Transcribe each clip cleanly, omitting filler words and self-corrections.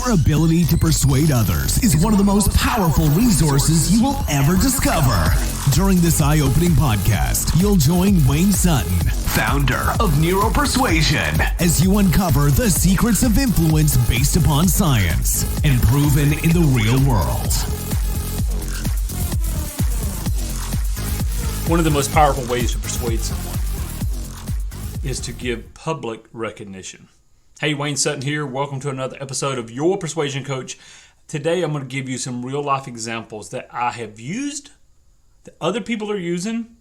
Your ability to persuade others is one of the most powerful resources you will ever discover. During this eye-opening podcast, you'll join Wayne Sutton, founder of Neuropersuasion, as you uncover the secrets of influence based upon science and proven in the real world. One of the most powerful ways to persuade someone is to give public recognition. Hey, Wayne Sutton here. Welcome to another episode of Your Persuasion Coach. Today I'm going to give you some real-life examples that I have used, that other people are using,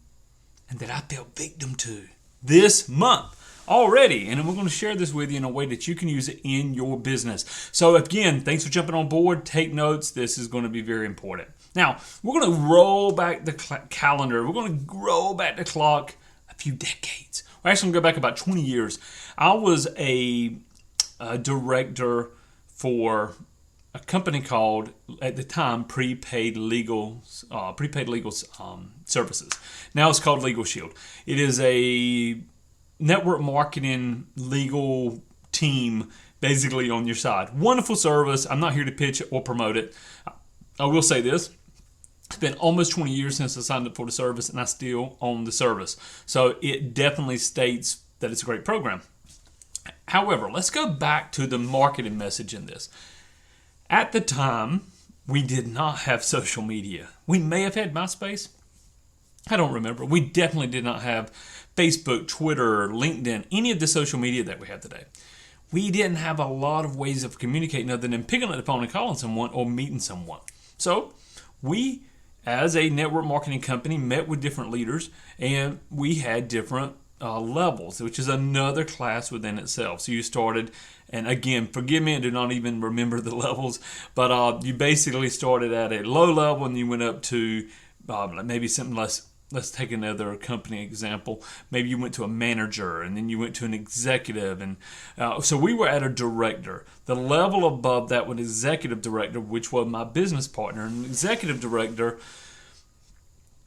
and that I fell victim to this month already. And we're going to share this with you in a way that you can use it in your business. So again, thanks for jumping on board. Take notes. This is going to be very important. Now, we're going to roll back the calendar. We're going to roll back the clock a few decades. We're actually going to go back about 20 years. I was a director for a company called, at the time, Prepaid Legal Services. Now it's called Legal Shield. It is a network marketing legal team basically on your side. Wonderful service. I'm not here to pitch it or promote it. I will say this. It's been almost 20 years since I signed up for the service, and I still own the service. So it definitely states that it's a great program. However, let's go back to the marketing message in this. At the time, we did not have social media. We may have had MySpace. I don't remember. We definitely did not have Facebook, Twitter, LinkedIn, any of the social media that we have today. We didn't have a lot of ways of communicating other than picking up the phone and calling someone or meeting someone. So we, as a network marketing company, met with different leaders, and we had different levels, which is another class within itself. So you started, and again, forgive me, I do not even remember the levels, but you basically started at a low level and you went up to maybe something less. Let's take another company example. Maybe you went to a manager, and then you went to an executive, and so we were at a director. The level above that was executive director, which was my business partner. And executive director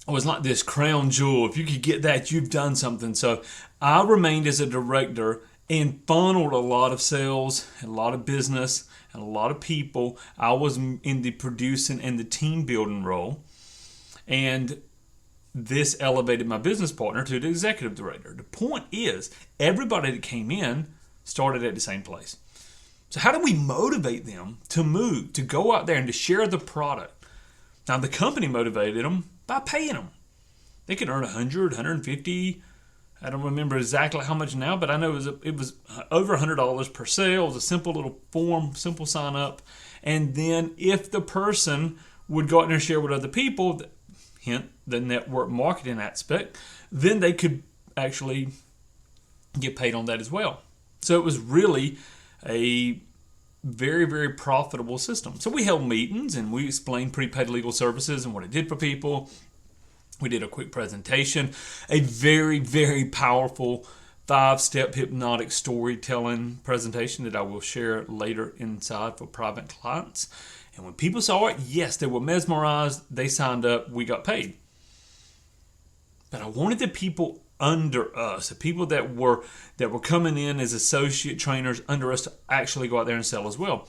was like this crown jewel. If you could get that, you've done something. So I remained as a director and funneled a lot of sales, and a lot of business, and a lot of people. I was in the producing and the team building role, and this elevated my business partner to the executive director. The point is, everybody that came in started at the same place. So how do we motivate them to move, to go out there and to share the product? Now, the company motivated them by paying them. They could earn 100, 150. I don't remember exactly how much now, but I know it was over $100 per sale. It was a simple little form, simple sign up. And then if the person would go out there and share with other people, hint the network marketing aspect, then they could actually get paid on that as well. So it was really a very, very profitable system. So we held meetings and we explained prepaid legal services and what it did for people. We did a quick presentation, a very, very powerful 5-step hypnotic storytelling presentation that I will share later inside for private clients. And when people saw it, yes, they were mesmerized. They signed up. We got paid. But I wanted the people under us, the people that were coming in as associate trainers under us, to actually go out there and sell as well.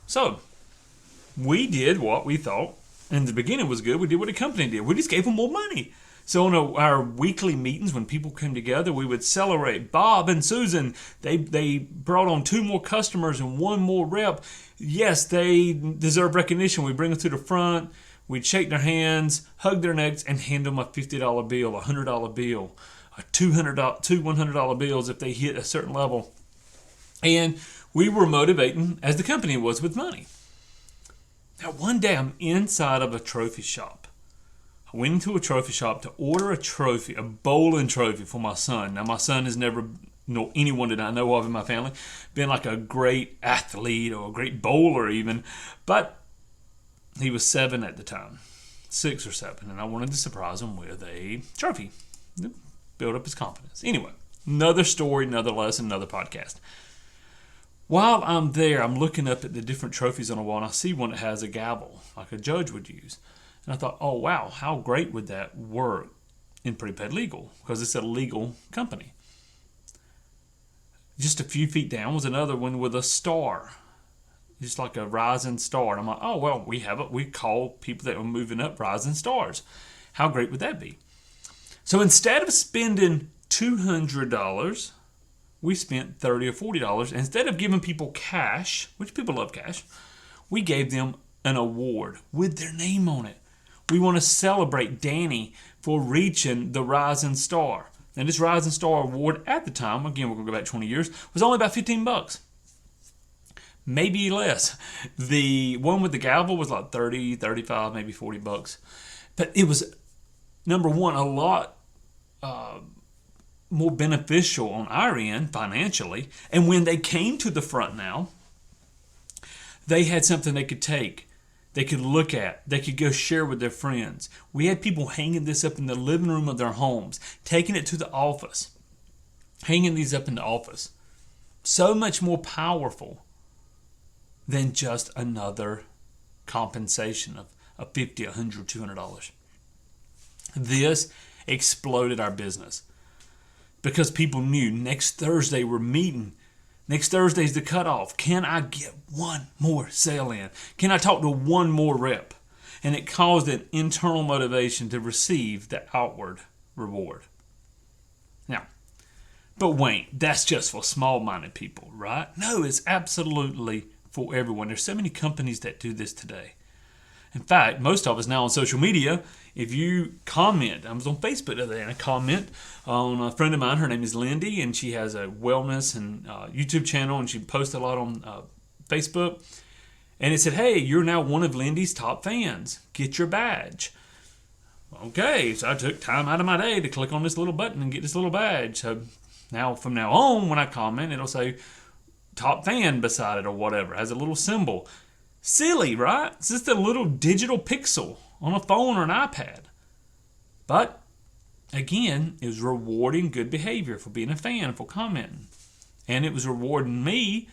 So we did what we thought in the beginning was good. We did what the company did. We just gave them more money. So on our weekly meetings, when people came together, we would celebrate. Bob and Susan, they brought on 2 more customers and 1 more rep. Yes, they deserve recognition. We bring them to the front. We'd shake their hands, hug their necks, and hand them a $50 bill, a $100 bill, a two $100 bills if they hit a certain level. And we were motivating, as the company was, with money. Now, one day I'm inside of a trophy shop. I went into a trophy shop to order a trophy, a bowling trophy for my son. Now, my son has never, nor anyone that I know of in my family, been like a great athlete or a great bowler even, but he was 7 at the time, 6 or 7, and I wanted to surprise him with a trophy, build up his confidence. Anyway, another story, another lesson, another podcast. While I'm there, I'm looking up at the different trophies on the wall, and I see one that has a gavel, like a judge would use. And I thought, oh, wow, how great would that work in prepaid legal? Because it's a legal company. Just a few feet down was another one with a star. just like a rising star. And I'm like, oh, well, we have it. We call people that are moving up rising stars. How great would that be? So instead of spending $200, we spent $30 or $40. Instead of giving people cash, which people love cash, we gave them an award with their name on it. We want to celebrate Danny for reaching the Rising Star. And this Rising Star award at the time, again, we're going to go back 20 years, was only about $15. Maybe less. The one with the gavel was like 30, 35, maybe $40. But it was, number one, a lot more beneficial on our end financially. And when they came to the front now, they had something they could take, they could look at, they could go share with their friends. We had people hanging this up in the living room of their homes, taking it to the office, hanging these up in the office. So much more powerful than just another compensation of $50, $100, $200. This exploded our business because people knew next Thursday we're meeting. Next Thursday's the cutoff. Can I get one more sale in? Can I talk to one more rep? And it caused an internal motivation to receive the outward reward. Now, but wait, that's just for small-minded people, right? No, it's absolutely for everyone. There's so many companies that do this today. In fact, most of us now on social media, if you comment, I was on Facebook the other day and I comment on a friend of mine, her name is Lindy, and she has a wellness and YouTube channel, and she posts a lot on Facebook. And it said, hey, you're now one of Lindy's top fans. Get your badge. Okay, so I took time out of my day to click on this little button and get this little badge. So now, from now on, when I comment, it'll say top fan beside it or whatever. It has a little symbol. Silly, right? It's just a little digital pixel on a phone or an iPad. But, again, it was rewarding good behavior for being a fan, for commenting. And it was rewarding me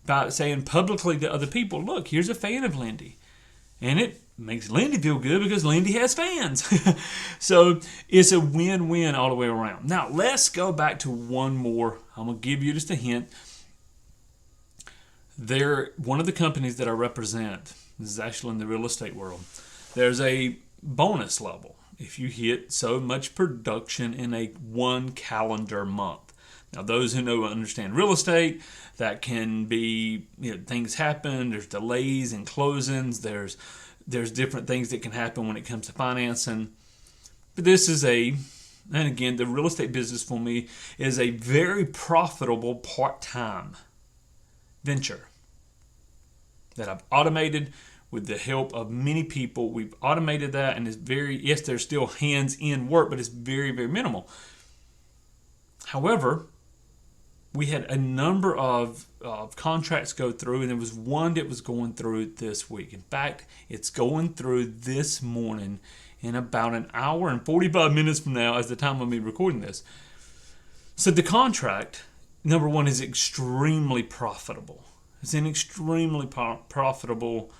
by saying publicly to other people, look, here's a fan of Lindy. And it makes Lindy feel good because Lindy has fans. So it's a win-win all the way around. Now, let's go back to one more. I'm going to give you just a hint. They're one of the companies that I represent. This is actually in the real estate world. There's a bonus level if you hit so much production in a one calendar month. Now, those who know understand real estate, that can be, things happen. There's delays in closings. There's different things that can happen when it comes to financing. But this is and again, the real estate business for me is a very profitable part-time venture that I've automated with the help of many people. We've automated that, and it's yes, there's still hands-in work, but it's very, very minimal. However, we had a number of contracts go through, and there was one that was going through this week. In fact, it's going through this morning in about an hour and 45 minutes from now as the time of me recording this. So the contract, number one, is extremely profitable. It's an extremely profitable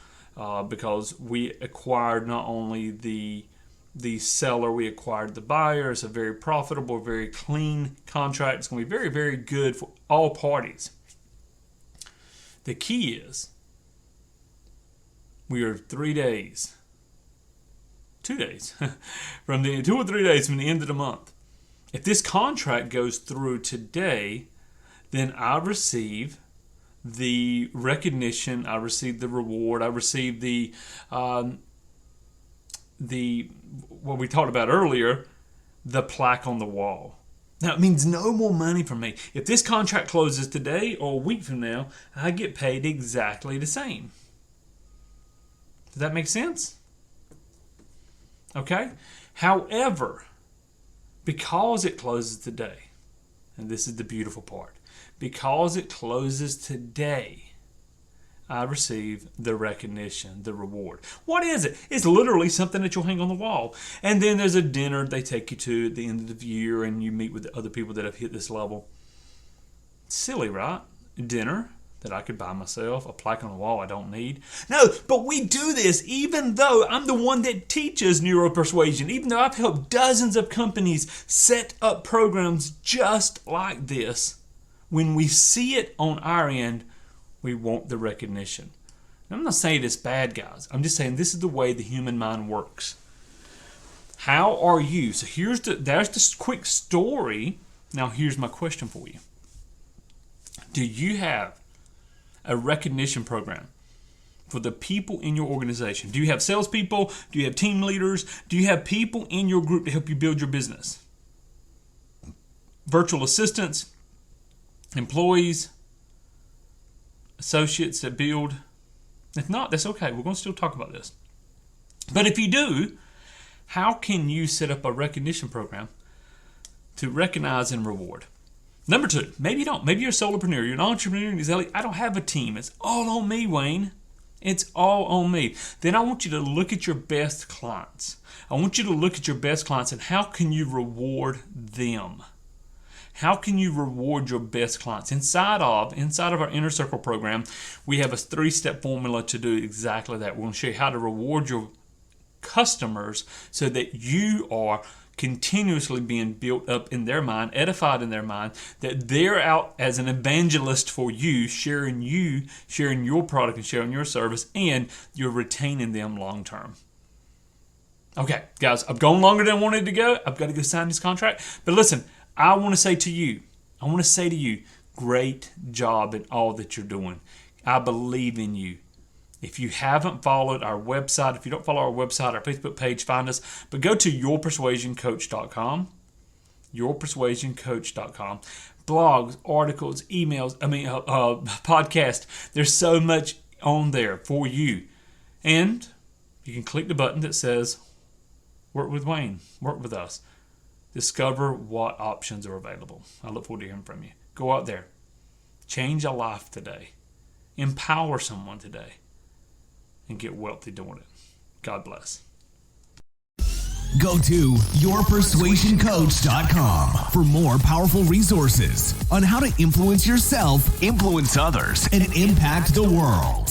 because we acquired not only the seller, we acquired the buyer. It's a very profitable, very clean contract. It's going to be very, very good for all parties. The key is we are 2 days, from the 2 or 3 days from the end of the month. If this contract goes through today, then I receive the recognition, I receive the reward, I receive the what we talked about earlier, the plaque on the wall. Now, it means no more money from me. If this contract closes today or a week from now, I get paid exactly the same. Does that make sense? Okay? However, because it closes today, and this is the beautiful part, because it closes today, I receive the recognition, the reward. What is it? It's literally something that you'll hang on the wall. And then there's a dinner they take you to at the end of the year, and you meet with other people that have hit this level. Silly, right? Dinner that I could buy myself, a plaque on the wall I don't need. No, but we do this even though I'm the one that teaches neuropersuasion, even though I've helped dozens of companies set up programs just like this. When we see it on our end, we want the recognition. I'm not saying it's bad, guys. I'm just saying this is the way the human mind works. How are you? So there's this quick story. Now here's my question for you. Do you have a recognition program for the people in your organization? Do you have salespeople? Do you have team leaders? Do you have people in your group to help you build your business? Virtual assistants, employees, associates that build. If not, that's okay. We're going to still talk about this. But if you do, how can you set up a recognition program to recognize and reward? Number 2, maybe you don't. Maybe you're a solopreneur. You're an entrepreneur and you say, I don't have a team. It's all on me, Wayne. It's all on me. Then I want you to look at your best clients. I want you to look at your best clients and how can you reward them? How can you reward your best clients? Inside of our Inner Circle program, we have a 3-step formula to do exactly that. We're going to show you how to reward your customers so that you are continuously being built up in their mind, edified in their mind, that they're out as an evangelist for you, sharing your product and sharing your service, and you're retaining them long term. Okay, guys, I've gone longer than I wanted to go. I've got to go sign this contract. But listen, I want to say to you, great job in all that you're doing. I believe in you. If you haven't followed our website, if you don't follow our website, our Facebook page, find us. But go to yourpersuasioncoach.com, yourpersuasioncoach.com. Blogs, articles, emails, podcast. There's so much on there for you. And you can click the button that says, work with Wayne, work with us. Discover what options are available. I look forward to hearing from you. Go out there. Change a life today. Empower someone today. And get wealthy doing it. God bless. Go to yourpersuasioncoach.com for more powerful resources on how to influence yourself, influence others, and impact the world.